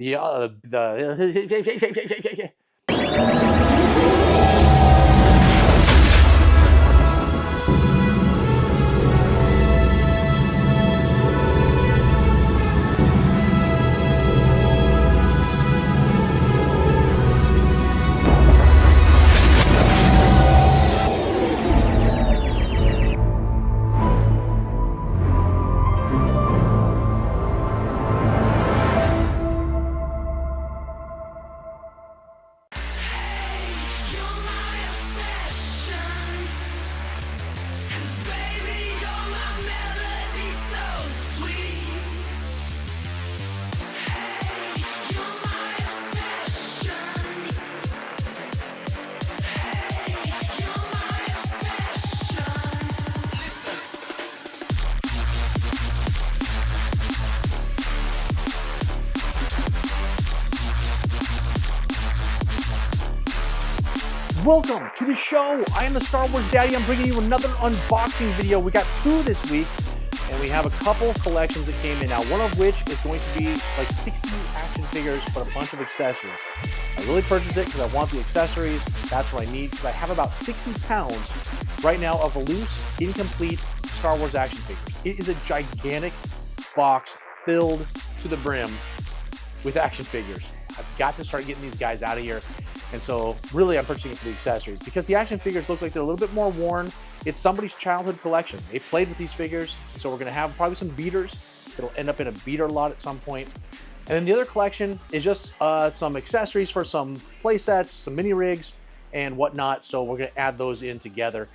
the Welcome to the show. I am the Star Wars Daddy. I'm bringing you another unboxing video. We got two this week, and we have a couple collections that came in. Now, one of which is going to be like 60 action figures, but a bunch of accessories. I really purchased it because I want the accessories. That's what I need, because I have about 60 pounds right now of loose, incomplete Star Wars action figures. It is a gigantic box filled to the brim with action figures. I've got to start getting these guys out of here. And so really I'm purchasing it for the accessories because the action figures look like they're a little bit more worn. It's somebody's childhood collection. They played with these figures. So we're gonna have probably some beaters. It'll end up in a beater lot at some point. And then the other collection is just some accessories for some play sets, some mini rigs and whatnot. So we're gonna add those in together.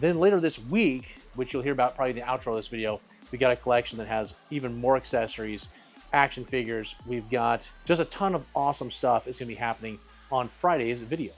Then later this week, which you'll hear about probably in the outro of this video, we got a collection that has even more accessories, action figures. We've got just a ton of awesome stuff is gonna be happening on Friday's video.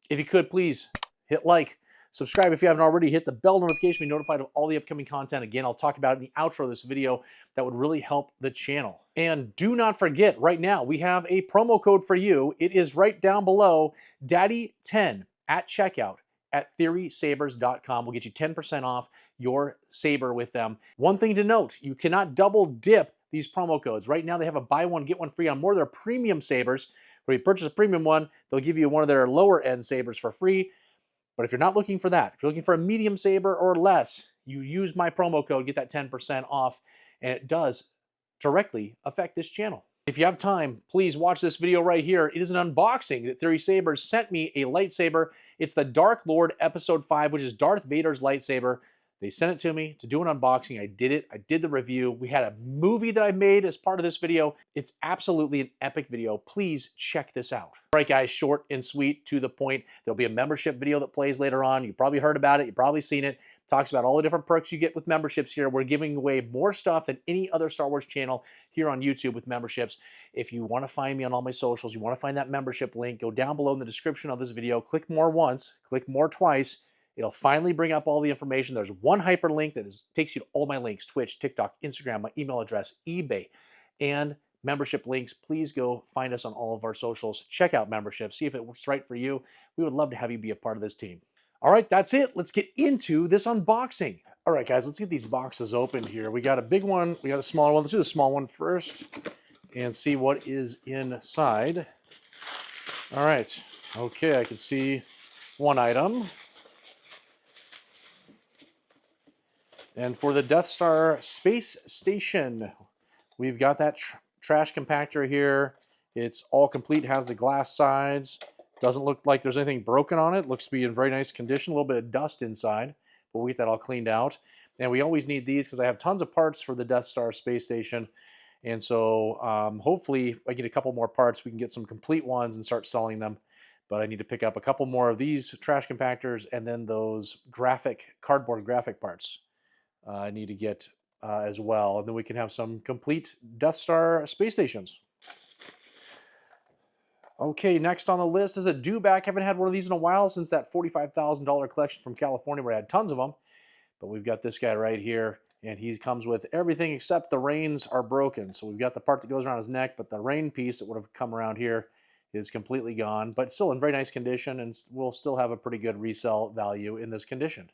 If you could, please hit like, subscribe if you haven't already, hit the bell notification, be notified of all the upcoming content. Again, I'll talk about it in the outro of this video. That would really help the channel. And do not forget, right now, we have a promo code for you. It is right down below, Daddy10 at checkout at theorysabers.com. We'll get you 10% off your saber with them. One thing to note, you cannot double dip these promo codes. Right now, they have a buy one, get one free on more of their premium sabers. Where you purchase a premium one, they'll give you one of their lower end sabers for free. But if you're not looking for that, if you're looking for a medium saber or less, you use my promo code, get that 10% off, and it does directly affect this channel. If you have time, please watch this video right here. It is an unboxing that Theory Sabers sent me a lightsaber. It's the Dark Lord Episode 5, which is Darth Vader's lightsaber. They sent it to me to do an unboxing. I did it. I did the review. We had a movie that I made as part of this video. It's absolutely an epic video. Please check this out. All right, guys, short and sweet, to the point. There'll be a membership video that plays later on. You probably heard about it. You've probably seen it. Talks about all the different perks you get with memberships here. We're giving away more stuff than any other Star Wars channel here on YouTube with memberships. If you want to find me on all my socials, you want to find that membership link, go down below in the description of this video. Click more once, click more twice. It'll finally bring up all the information. There's one hyperlink that takes you to all my links: Twitch, TikTok, Instagram, my email address, eBay, and membership links. Please go find us on all of our socials. Check out membership. See if it works right for you. We would love to have you be a part of this team. All right, that's it. Let's get into this unboxing. All right, guys, let's get these boxes opened here. We got a big one. We got a small one. Let's do the small one first and see what is inside. All right. Okay, I can see one item. And for the Death Star Space Station, we've got that trash compactor here. It's all complete, has the glass sides. Doesn't look like there's anything broken on it. Looks to be in very nice condition. A little bit of dust inside, but we'll get that all cleaned out. And we always need these because I have tons of parts for the Death Star Space Station. And so hopefully if I get a couple more parts, we can get some complete ones and start selling them. But I need to pick up a couple more of these trash compactors and then those cardboard graphic parts. I need to get as well, and then we can have some complete Death Star space stations. Okay, next on the list is a dewback. Haven't had one of these in a while since that $45,000 collection from California where I had tons of them. But we've got this guy right here, and he comes with everything except the reins are broken. So we've got the part that goes around his neck, but the rein piece that would have come around here is completely gone, but still in very nice condition, and will still have a pretty good resale value in this condition.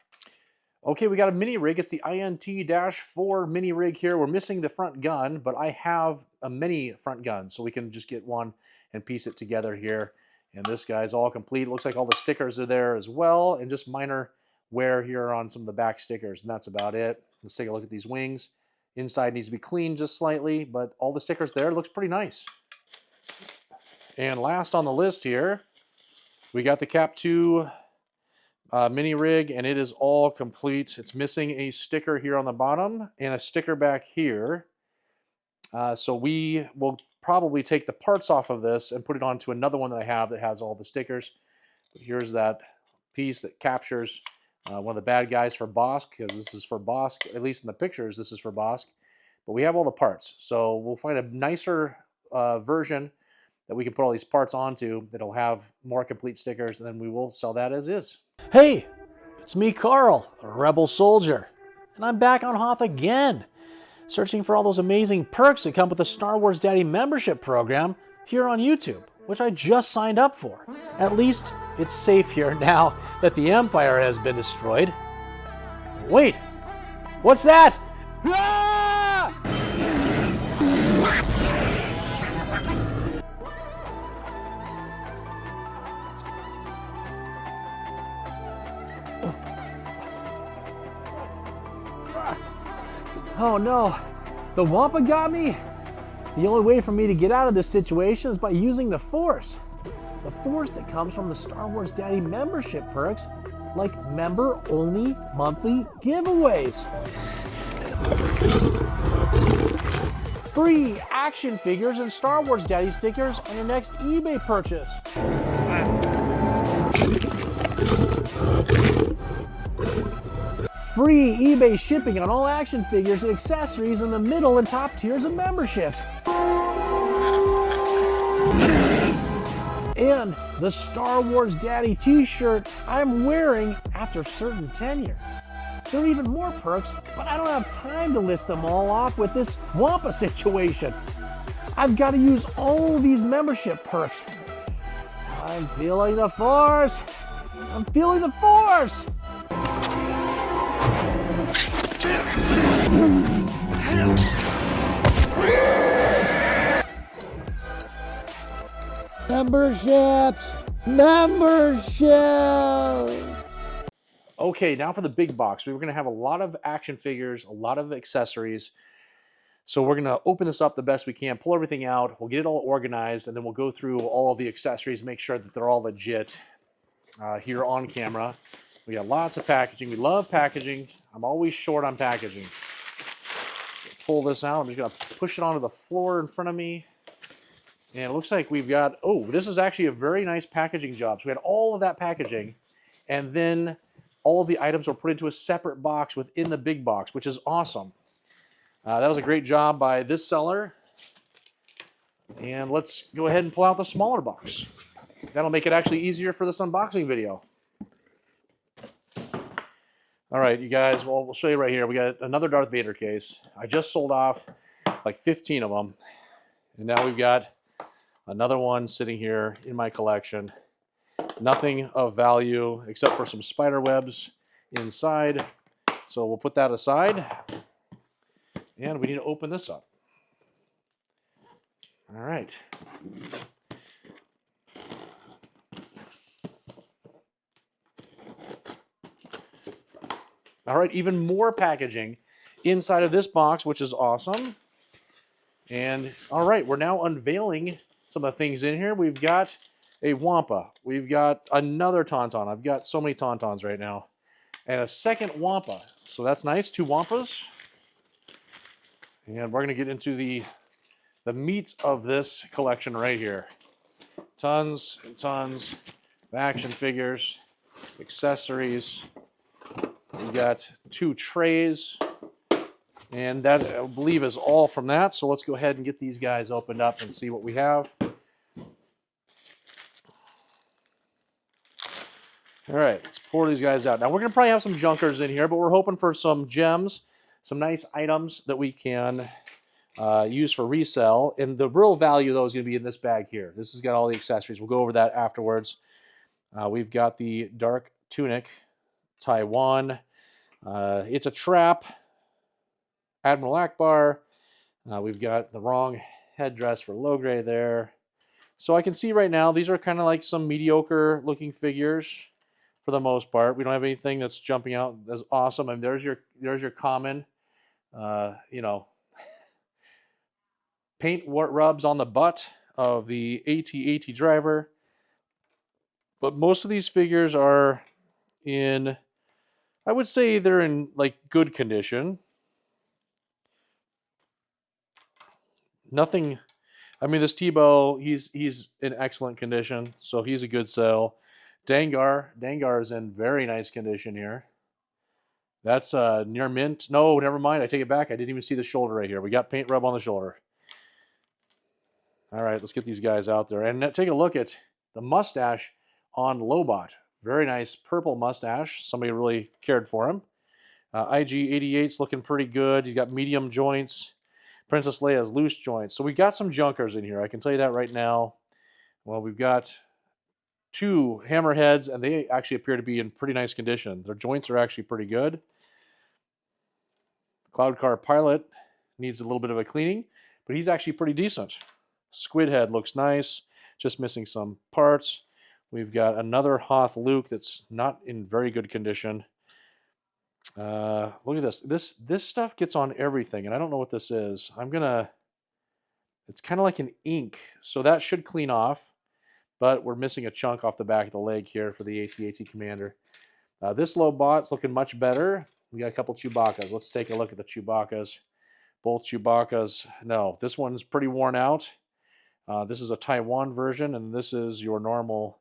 Okay, we got a mini rig. It's the INT-4 mini rig here. We're missing the front gun, but I have many front guns, so we can just get one and piece it together here. And this guy's all complete. Looks like all the stickers are there as well, and just minor wear here on some of the back stickers, and that's about it. Let's take a look at these wings. Inside needs to be cleaned just slightly, but all the stickers there looks pretty nice. And last on the list here, we got the Cap 2 mini rig, and it is all complete. It's missing a sticker here on the bottom and a sticker back here. So we will probably take the parts off of this and put it onto another one that I have that has all the stickers. But here's that piece that captures one of the bad guys for Bosk, because this is for Bosk, at least in the pictures, this is for Bosk. But we have all the parts, so we'll find a nicer version that we can put all these parts onto that'll have more complete stickers, and then we will sell that as is. Hey, it's me, Carl, a rebel soldier, and I'm back on Hoth again, searching for all those amazing perks that come with the Star Wars Daddy membership program here on YouTube, which I just signed up for. At least it's safe here now that the Empire has been destroyed. Wait, what's that? Ah! Oh no, the Wampa got me? The only way for me to get out of this situation is by using the Force. The Force that comes from the Star Wars Daddy membership perks, like member-only monthly giveaways. Free action figures and Star Wars Daddy stickers on your next eBay purchase. Free eBay shipping on all action figures and accessories in the middle and top tiers of memberships. And the Star Wars Daddy t-shirt I'm wearing after certain tenure. There are even more perks, but I don't have time to list them all off with this Wampa situation. I've got to use all these membership perks. I'm feeling the Force. I'm feeling the Force. Memberships! Okay, now for the big box. We were going to have a lot of action figures, a lot of accessories. So we're going to open this up the best we can, pull everything out, we'll get it all organized, and then we'll go through all of the accessories, make sure that they're all legit here on camera. We got lots of packaging. We love packaging. I'm always short on packaging. Pull this out. I'm just going to push it onto the floor in front of me. And it looks like we've got, oh, this is actually a very nice packaging job. So we had all of that packaging, and then all of the items were put into a separate box within the big box, which is awesome. That was a great job by this seller. And let's go ahead and pull out the smaller box. That'll make it actually easier for this unboxing video. All right, you guys, well, we'll show you right here. We got another Darth Vader case. I just sold off like 15 of them. And now we've got another one sitting here in my collection. Nothing of value except for some spider webs inside. So we'll put that aside. And we need to open this up. All right. All right, even more packaging inside of this box, which is awesome. And all right, we're now unveiling some of the things in here. We've got a Wampa. We've got another Tauntaun. I've got so many Tauntauns right now. And a second Wampa. So that's nice, 2 Wampas. And we're going to get into the meat of this collection right here. Tons and tons of action figures, accessories. We've got 2 trays. And that, I believe, is all from that. So let's go ahead and get these guys opened up and see what we have. All right, let's pour these guys out. Now, we're going to probably have some junkers in here, but we're hoping for some gems, some nice items that we can use for resale. And the real value, though, is going to be in this bag here. This has got all the accessories. We'll go over that afterwards. We've got the Dark Tunic, Taiwan. It's a trap. Admiral Akbar. We've got the wrong headdress for Logray there. So I can see right now these are kind of like some mediocre looking figures for the most part. We don't have anything that's jumping out as awesome. And there's your common, you know, paint rubs on the butt of the AT-AT driver. But most of these figures are in, I would say they're in like good condition. Nothing. I mean, this Tebow, he's in excellent condition, so he's a good sell. Dangar is in very nice condition here. That's near mint. No, never mind. I take it back. I didn't even see the shoulder right here. We got paint rub on the shoulder. All right, let's get these guys out there. And take a look at the mustache on Lobot. Very nice purple mustache. Somebody really cared for him. IG-88's looking pretty good. He's got medium joints. Princess Leia's loose joints. So we've got some junkers in here. I can tell you that right now. Well, we've got two hammerheads, and they actually appear to be in pretty nice condition. Their joints are actually pretty good. Cloud Car Pilot needs a little bit of a cleaning, but he's actually pretty decent. Squid Head looks nice, just missing some parts. We've got another Hoth Luke that's not in very good condition. Look at this. This stuff gets on everything, and I don't know what this is. It's kind of like an ink, so that should clean off, but we're missing a chunk off the back of the leg here for the AT-AT Commander. This Lobot's looking much better. We got a couple Chewbacca's. Let's take a look at the Chewbacca's. Both Chewbacca's. No, this one's pretty worn out. This is a Taiwan version, and this is your normal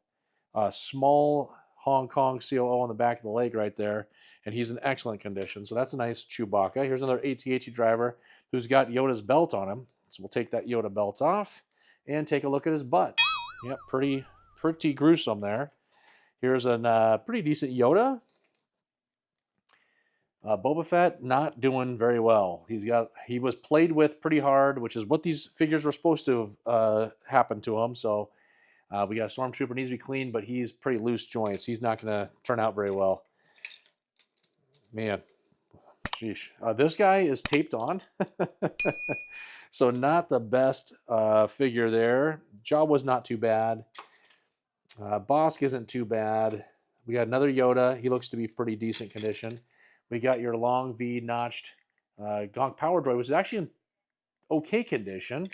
small Hong Kong COO on the back of the leg right there, and he's in excellent condition. So that's a nice Chewbacca. Here's another AT-AT driver who's got Yoda's belt on him. So we'll take that Yoda belt off and take a look at his butt. Yep, pretty gruesome there. Here's a pretty decent Yoda. Boba Fett not doing very well. He was played with pretty hard, which is what these figures were supposed to have happened to him. So we got a Stormtrooper, needs to be cleaned, but he's pretty loose joints. He's not going to turn out very well. Man, sheesh. This guy is taped on. So not the best figure there. Jawa's not too bad. Bosk isn't too bad. We got another Yoda. He looks to be pretty decent condition. We got your long V notched Gonk Power Droid, which is actually in okay condition.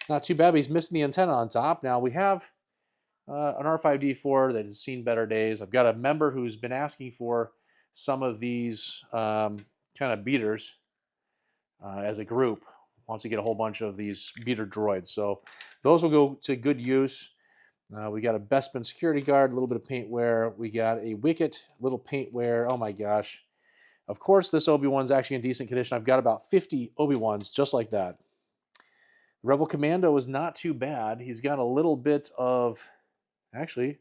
Not too bad, but he's missing the antenna on top. Now we have an R5D4 that has seen better days. I've got a member who's been asking for some of these kind of beaters as a group. Wants to get a whole bunch of these beater droids. So those will go to good use. We got a Bespin security guard, a little bit of paint wear. We got a Wicket, little paint wear. Oh my gosh. Of course, this Obi-Wan's actually in decent condition. I've got about 50 Obi-Wans just like that. The Rebel Commando is not too bad. He's got a little bit of, actually,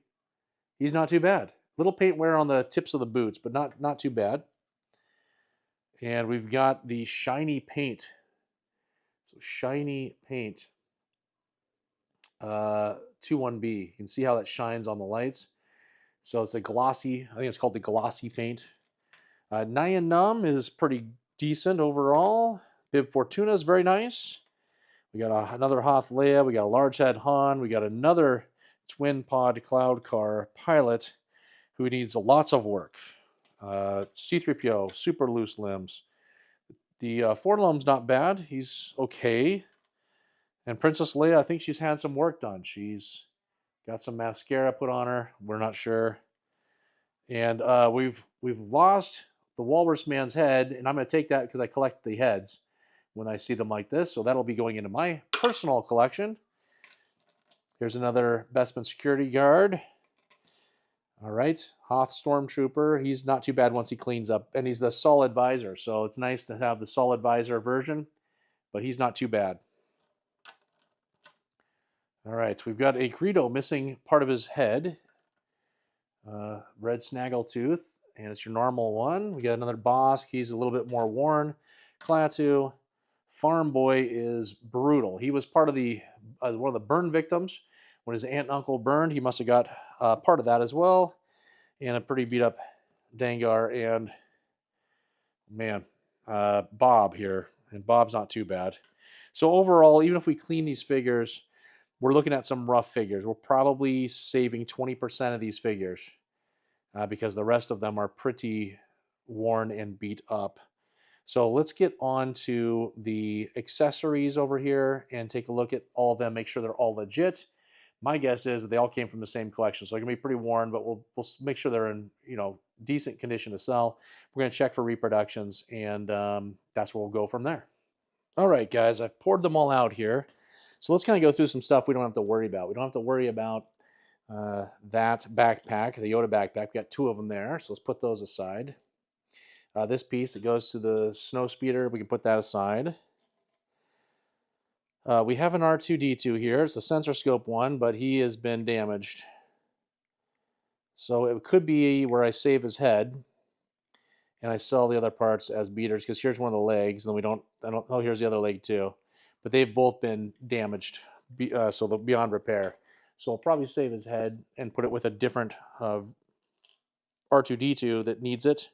he's not too bad. Little paint wear on the tips of the boots, but not too bad. And we've got the shiny paint. So shiny paint. 21B. You can see how that shines on the lights. So it's a glossy, I think it's called the glossy paint. Nyan Num is pretty decent overall. Bib Fortuna is very nice. We got another Hoth Leia. We got a large head Han. We got another twin pod Cloud Car pilot who needs lots of work. C-3PO, super loose limbs. The Forlum's not bad. He's okay. And Princess Leia, I think she's had some work done. She's got some mascara put on her. We're not sure. And we've lost the Walrus Man's head, and I'm going to take that because I collect the heads when I see them like this. So that'll be going into my personal collection. Here's another Bespin security guard. All right, Hoth Stormtrooper. He's not too bad once he cleans up, and he's the solid visor. So it's nice to have the solid visor version, but he's not too bad. All right, we've got a Greedo missing part of his head. Red Snaggletooth, and it's your normal one. We got another Bosk. He's a little bit more worn. Klaatu. Farm Boy is brutal. He was part of the one of the burn victims. When his aunt and uncle burned, he must have got part of that as well. And a pretty beat up Dangar and, man, Bob here. And Bob's not too bad. So overall, even if we clean these figures, we're looking at some rough figures. We're probably saving 20% of these figures because the rest of them are pretty worn and beat up. So let's get on to the accessories over here and take a look at all of them, make sure they're all legit. My guess is that they all came from the same collection, so they're gonna be pretty worn, but we'll make sure they're in decent condition to sell. We're gonna check for reproductions, and that's where we'll go from there. All right, guys, I've poured them all out here. So let's kind of go through some stuff we don't have to worry about. We don't have to worry about that backpack, the Yoda backpack. We got 2 of them there, so let's put those aside. This piece that goes to the snow speeder, we can put that aside. We have an R2-D2 here. It's a sensor scope one, but he has been damaged. So it could be where I save his head and I sell the other parts as beaters, because here's one of the legs, and then oh, here's the other leg too. But they've both been damaged, so they're beyond repair. So I'll probably save his head and put it with a different R2-D2 that needs it.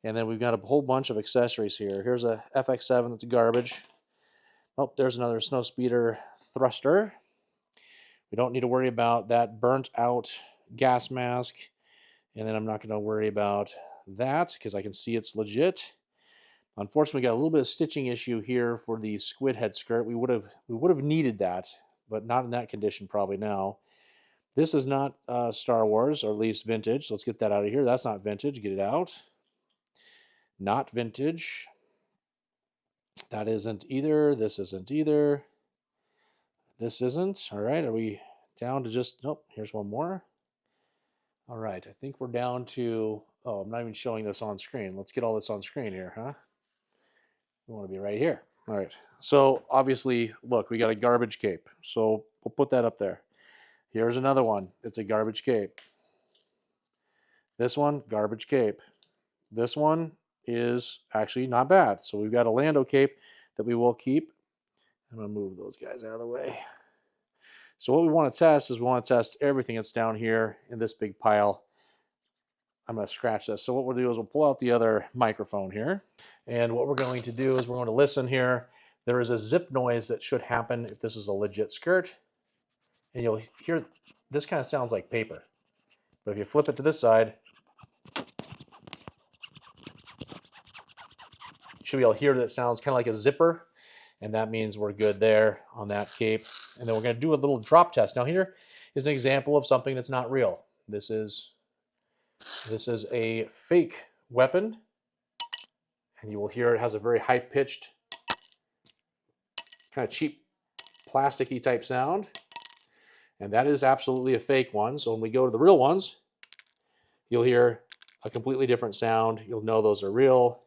And then we've got a whole bunch of accessories here. Here's a FX7 that's garbage. Oh, there's another snow speeder thruster. We don't need to worry about that burnt out gas mask. And then I'm not going to worry about that because I can see it's legit. Unfortunately, we got a little bit of stitching issue here for the squid head skirt. We would have needed that, but not in that condition probably now. This is not Star Wars, or at least vintage. So let's get that out of here. That's not vintage. Get it out. Not vintage. That isn't either. This isn't either. This isn't. All right. Are we down to just... Nope. Here's one more. All right. I think we're down to... Oh, I'm not even showing this on screen. Let's get all this on screen here, huh? We want to be right here. All right. So obviously, look, we got a garbage cape. So we'll put that up there. Here's another one. It's a garbage cape. This one, garbage cape. This one is actually not bad. So we've got a Lando cape that we will keep. I'm going to move those guys out of the way. So what we want to test is we want to test everything that's down here in this big pile. I'm going to scratch this. So what we'll do is we'll pull out the other microphone here. And what we're going to do is we're going to listen here. There is a zip noise that should happen if this is a legit skirt. And you'll hear, this kind of sounds like paper. But if you flip it to this side, you should be able to hear that it sounds kind of like a zipper. And that means we're good there on that cape. And then we're going to do a little drop test. Now here is an example of something that's not real. This is a fake weapon. And you will hear it has a very high-pitched, kind of cheap, plasticky type sound. And that is absolutely a fake one. So when we go to the real ones, you'll hear a completely different sound. You'll know those are real.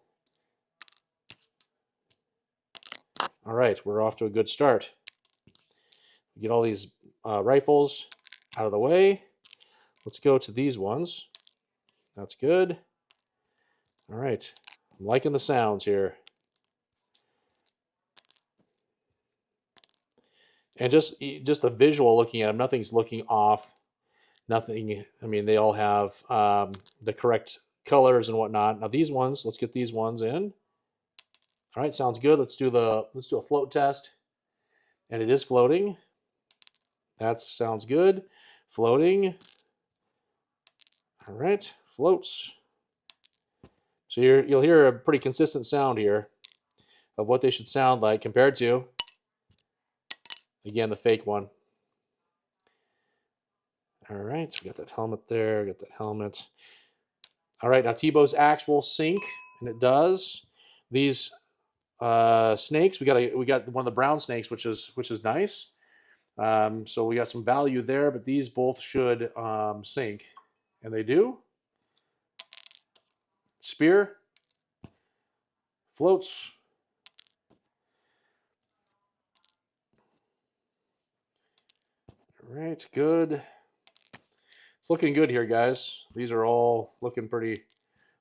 All right, we're off to a good start. Get all these rifles out of the way. Let's go to these ones. That's good. All right, I'm liking the sounds here. And just the visual looking at them, nothing's looking off. Nothing, I mean, they all have the correct colors and whatnot. Now these ones, let's get these ones in. All right, sounds good. Let's do a float test. And it is floating. That sounds good. Floating. All right, floats. So you'll hear a pretty consistent sound here of what they should sound like compared to, again, the fake one. All right, so we got that helmet there, we got that helmet. All right, now Tebow's axe will sink, and it does. These snakes, we got one of the brown snakes, which is nice. So we got some value there, but these both should sink, and they do. Spear floats. All right, good. It's looking good here, guys. These are all looking pretty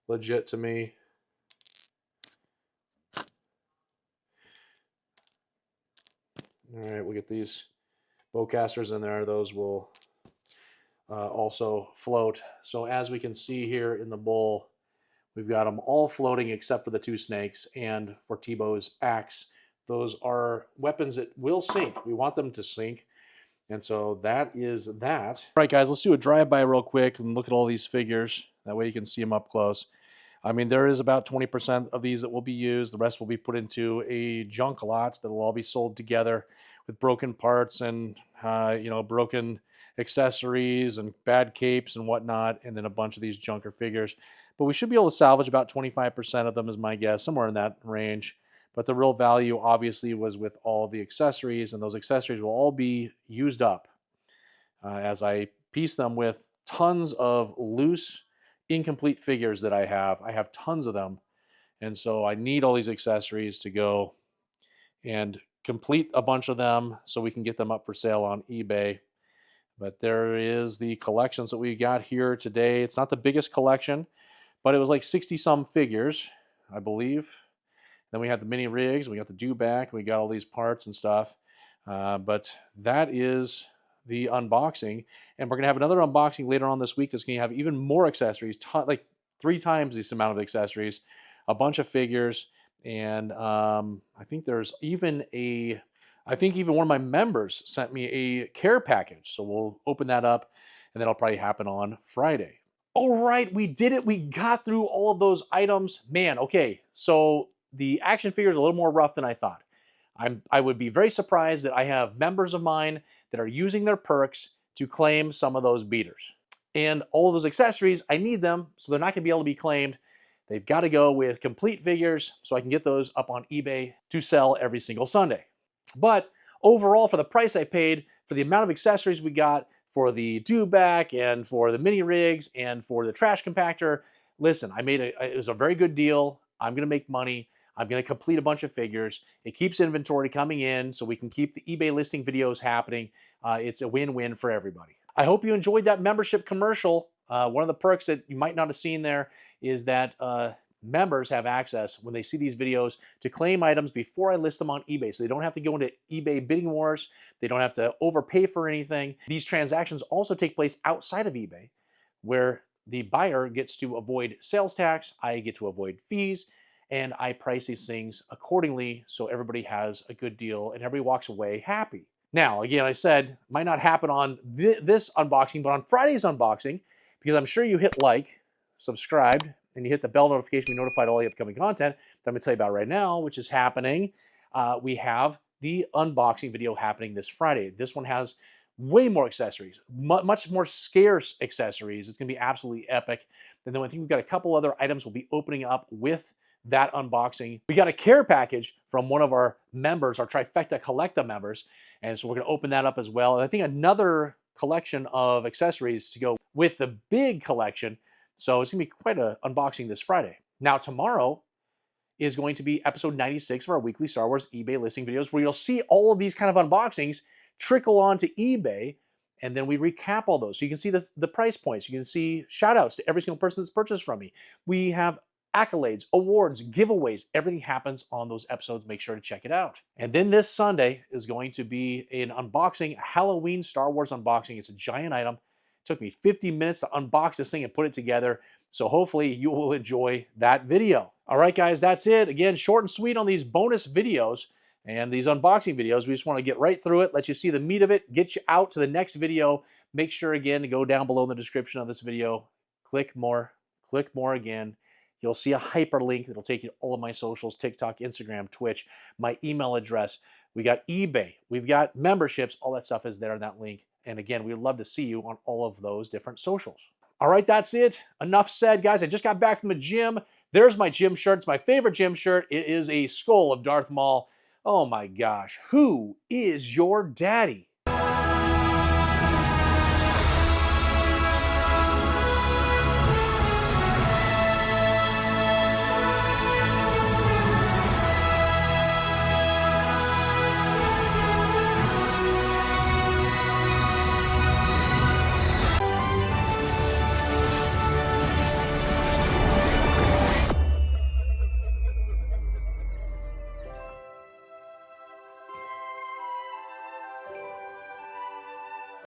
legit to me. All right, we'll get these bowcasters in there. Those will also float. So as we can see here in the bowl, we've got them all floating except for the 2 snakes, and for Tebow's axe, those are weapons that will sink. We want them to sink. And so that is that. All right, guys, let's do a drive-by real quick and look at all these figures. That way you can see them up close. I mean, there is about 20% of these that will be used. The rest will be put into a junk lot that will all be sold together with broken parts and, broken accessories and bad capes and whatnot, and then a bunch of these junker figures. But we should be able to salvage about 25% of them is my guess, somewhere in that range. But the real value obviously was with all the accessories, and those accessories will all be used up as I piece them with tons of loose, incomplete figures that I have. I have tons of them, and so I need all these accessories to go and complete a bunch of them so we can get them up for sale on eBay. But there is the collections that we got here today. It's not the biggest collection, but it was like 60 some figures, I believe. Then we had the mini rigs, we got the do-back, we got all these parts and stuff. But that is the unboxing. And we're going to have another unboxing later on this week that's going to have even more accessories, like 3 times this amount of accessories, a bunch of figures, and I think even one of my members sent me a care package. So we'll open that up, and that'll probably happen on Friday. All right, we did it. We got through all of those items. Man, okay, so the action figure is a little more rough than I thought. I would be very surprised that I have members of mine that are using their perks to claim some of those beaters. And all of those accessories, I need them, so they're not going to be able to be claimed. They've got to go with complete figures so I can get those up on eBay to sell every single Sunday. But overall, for the price I paid, for the amount of accessories we got, for the do-back and for the mini rigs and for the trash compactor, listen, it was a very good deal. I'm going to make money. I'm going to complete a bunch of figures. It keeps inventory coming in so we can keep the eBay listing videos happening. It's a win-win for everybody. I hope you enjoyed that membership commercial. One of the perks that you might not have seen there is that members have access, when they see these videos, to claim items before I list them on eBay. So they don't have to go into eBay bidding wars. They don't have to overpay for anything. These transactions also take place outside of eBay, where the buyer gets to avoid sales tax, I get to avoid fees, and I price these things accordingly so everybody has a good deal and everybody walks away happy. Now, again, I said, it might not happen on this unboxing, but on Friday's unboxing, because I'm sure you hit like, subscribed, and you hit the bell notification to be notified all the upcoming content that I'm going to tell you about right now, which is happening. We have the unboxing video happening this Friday. This one has way more accessories, much more scarce accessories. It's going to be absolutely epic. And then I think we've got a couple other items we'll be opening up with that unboxing. We got a care package from one of our members, our Trifecta Collecta members, and so we're going to open that up as well. And I think another collection of accessories to go with the big collection. So it's going to be quite an unboxing this Friday. Now, tomorrow is going to be episode 96 of our weekly Star Wars eBay listing videos, where you'll see all of these kind of unboxings trickle onto eBay, and then we recap all those. So you can see the price points. You can see shout outs to every single person that's purchased from me. We have accolades, awards, giveaways. Everything happens on those episodes. Make sure to check it out. And then this Sunday is going to be an unboxing, a Halloween Star Wars unboxing. It's a giant item. It took me 50 minutes to unbox this thing and put it together. So hopefully you will enjoy that video. All right, guys, that's it. Again, short and sweet on these bonus videos and these unboxing videos. We just want to get right through it, let you see the meat of it, get you out to the next video. Make sure, again, to go down below in the description of this video. Click more again. You'll see a hyperlink that'll take you to all of my socials, TikTok, Instagram, Twitch, my email address. We got eBay. We've got memberships. All that stuff is there in that link. And again, we'd love to see you on all of those different socials. All right, that's it. Enough said, guys. I just got back from the gym. There's my gym shirt. It's my favorite gym shirt. It is a skull of Darth Maul. Oh my gosh. Who is your daddy?